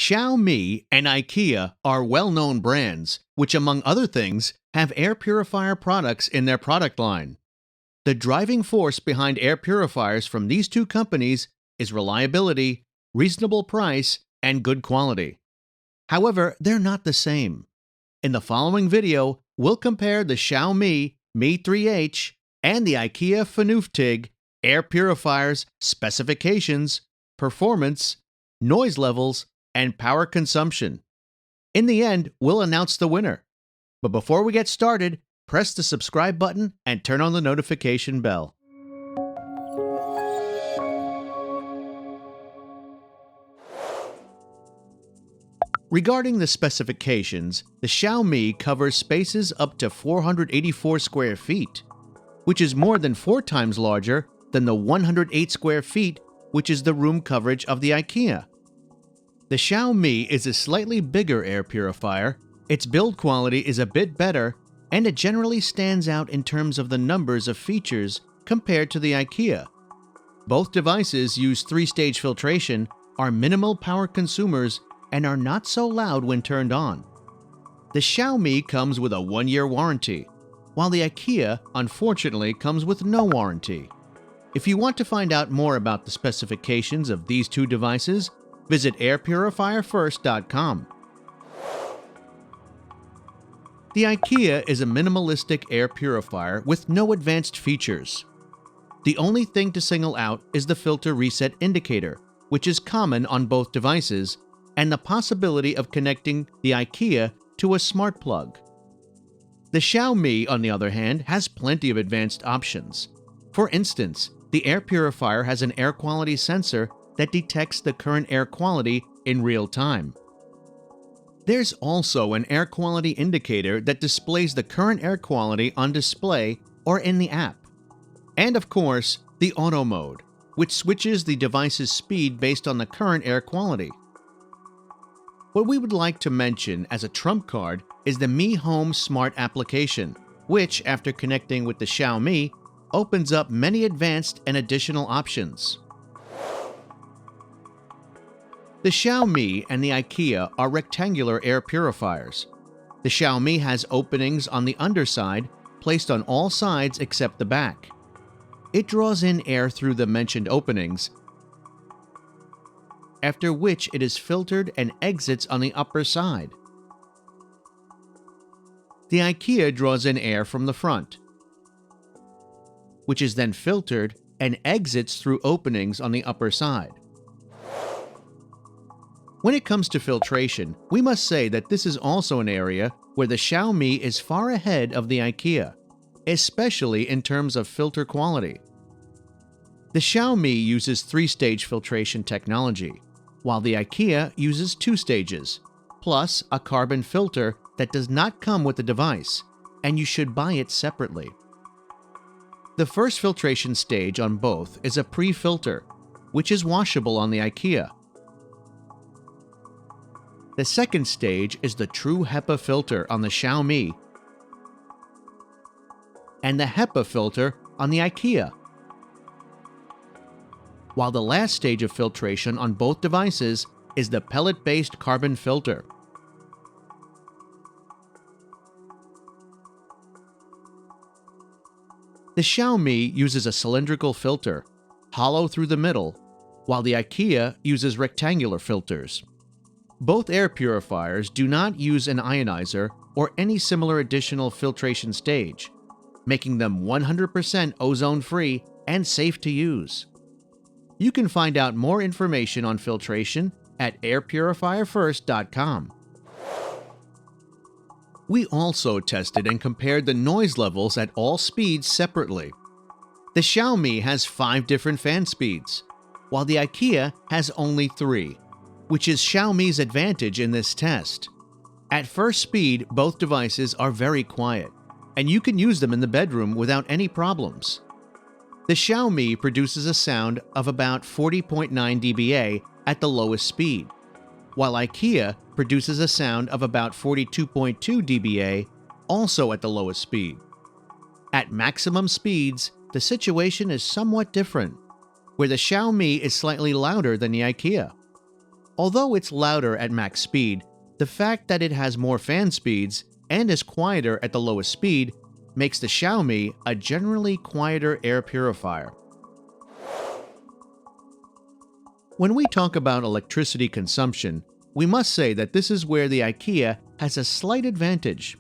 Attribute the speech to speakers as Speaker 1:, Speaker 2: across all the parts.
Speaker 1: Xiaomi and IKEA are well-known brands, which among other things have air purifier products in their product line. The driving force behind air purifiers from these two companies is reliability, reasonable price, and good quality. However, they're not the same. In the following video, we'll compare the Xiaomi Mi 3H and the IKEA FÖRNUFTIG air purifiers' specifications, performance, noise levels, and power consumption. In the end, we'll announce the winner. But before we get started, press the subscribe button and turn on the notification bell. Regarding the specifications, the Xiaomi covers spaces up to 484 square feet, which is more than 4 times larger than the 108 square feet, which is the room coverage of the IKEA. The Xiaomi is a slightly bigger air purifier, its build quality is a bit better, and it generally stands out in terms of the numbers of features compared to the IKEA. Both devices use 3-stage filtration, are minimal power consumers, and are not so loud when turned on. The Xiaomi comes with a 1-year warranty, while the IKEA unfortunately comes with no warranty. If you want to find out more about the specifications of these two devices, visit airpurifierfirst.com. The IKEA is a minimalistic air purifier with no advanced features. The only thing to single out is the filter reset indicator, which is common on both devices, and the possibility of connecting the IKEA to a smart plug. The Xiaomi, on the other hand, has plenty of advanced options. For instance, the air purifier has an air quality sensor that detects the current air quality in real time. There's also an air quality indicator that displays the current air quality on display or in the app. And of course, the auto mode, which switches the device's speed based on the current air quality. What we would like to mention as a trump card is the Mi Home Smart application, which, after connecting with the Xiaomi, opens up many advanced and additional options. The Xiaomi and the IKEA are rectangular air purifiers. The Xiaomi has openings on the underside, placed on all sides except the back. It draws in air through the mentioned openings, after which it is filtered and exits on the upper side. The IKEA draws in air from the front, which is then filtered and exits through openings on the upper side. When it comes to filtration, we must say that this is also an area where the Xiaomi is far ahead of the IKEA, especially in terms of filter quality. The Xiaomi uses 3-stage filtration technology, while the IKEA uses 2 stages, plus a carbon filter that does not come with the device, and you should buy it separately. The first filtration stage on both is a pre-filter, which is washable on the IKEA. The second stage is the true HEPA filter on the Xiaomi, and the HEPA filter on the IKEA, while the last stage of filtration on both devices is the pellet-based carbon filter. The Xiaomi uses a cylindrical filter, hollow through the middle, while the IKEA uses rectangular filters. Both air purifiers do not use an ionizer or any similar additional filtration stage, making them 100% ozone-free and safe to use. You can find out more information on filtration at airpurifierfirst.com. We also tested and compared the noise levels at all speeds separately. The Xiaomi has 5 different fan speeds, while the IKEA has only 3, which is Xiaomi's advantage in this test. At first speed, both devices are very quiet, and you can use them in the bedroom without any problems. The Xiaomi produces a sound of about 40.9 dBA at the lowest speed, while IKEA produces a sound of about 42.2 dBA, also at the lowest speed. At maximum speeds, the situation is somewhat different, where the Xiaomi is slightly louder than the IKEA. Although it's louder at max speed, the fact that it has more fan speeds and is quieter at the lowest speed makes the Xiaomi a generally quieter air purifier. When we talk about electricity consumption, we must say that this is where the IKEA has a slight advantage.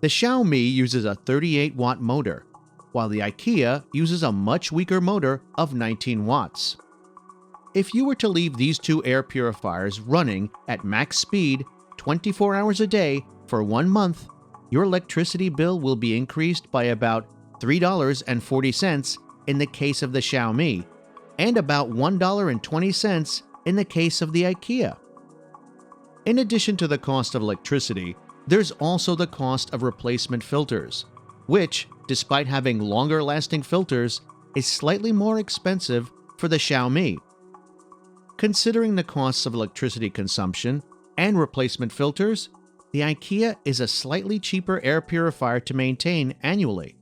Speaker 1: The Xiaomi uses a 38-watt motor, while the IKEA uses a much weaker motor of 19 watts. If you were to leave these two air purifiers running at max speed 24 hours a day for 1 month, your electricity bill will be increased by about $3.40 in the case of the Xiaomi, and about $1.20 in the case of the IKEA. In addition to the cost of electricity, there's also the cost of replacement filters, which, despite having longer-lasting filters, is slightly more expensive for the Xiaomi. Considering the costs of electricity consumption and replacement filters, the IKEA is a slightly cheaper air purifier to maintain annually.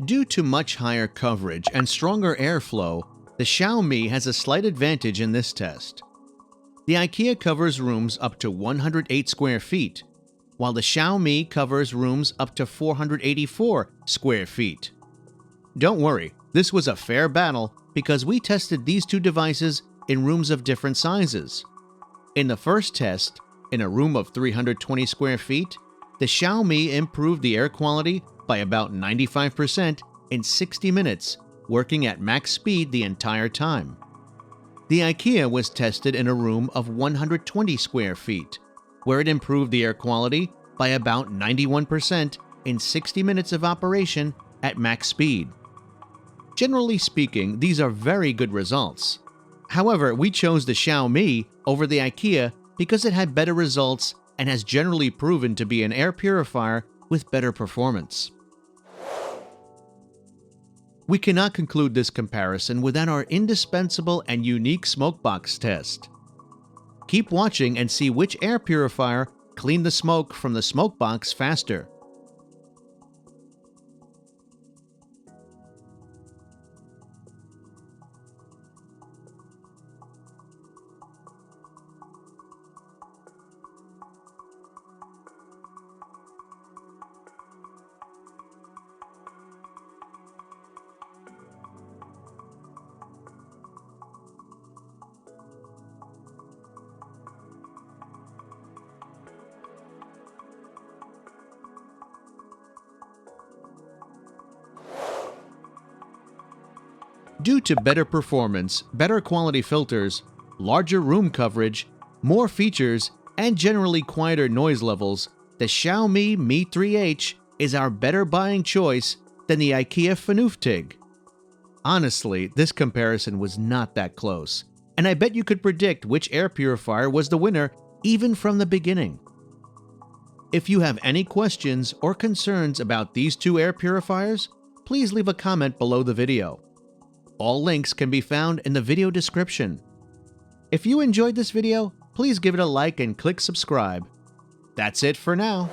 Speaker 1: Due to much higher coverage and stronger airflow, the Xiaomi has a slight advantage in this test. The IKEA covers rooms up to 108 square feet, while the Xiaomi covers rooms up to 484 square feet. Don't worry, this was a fair battle because we tested these two devices in rooms of different sizes. In the first test, in a room of 320 square feet, the Xiaomi improved the air quality by about 95% in 60 minutes, working at max speed the entire time. The IKEA was tested in a room of 120 square feet, where it improved the air quality by about 91% in 60 minutes of operation at max speed. Generally speaking, these are very good results. However, we chose the Xiaomi over the IKEA because it had better results and has generally proven to be an air purifier with better performance. We cannot conclude this comparison without our indispensable and unique smokebox test. Keep watching and see which air purifier cleaned the smoke from the smokebox faster. Due to better performance, better quality filters, larger room coverage, more features, and generally quieter noise levels, the Xiaomi Mi 3H is our better buying choice than the IKEA FÖRNUFTIG. Honestly, this comparison was not that close, and I bet you could predict which air purifier was the winner even from the beginning. If you have any questions or concerns about these two air purifiers, please leave a comment below the video. All links can be found in the video description. If you enjoyed this video, please give it a like and click subscribe. That's it for now.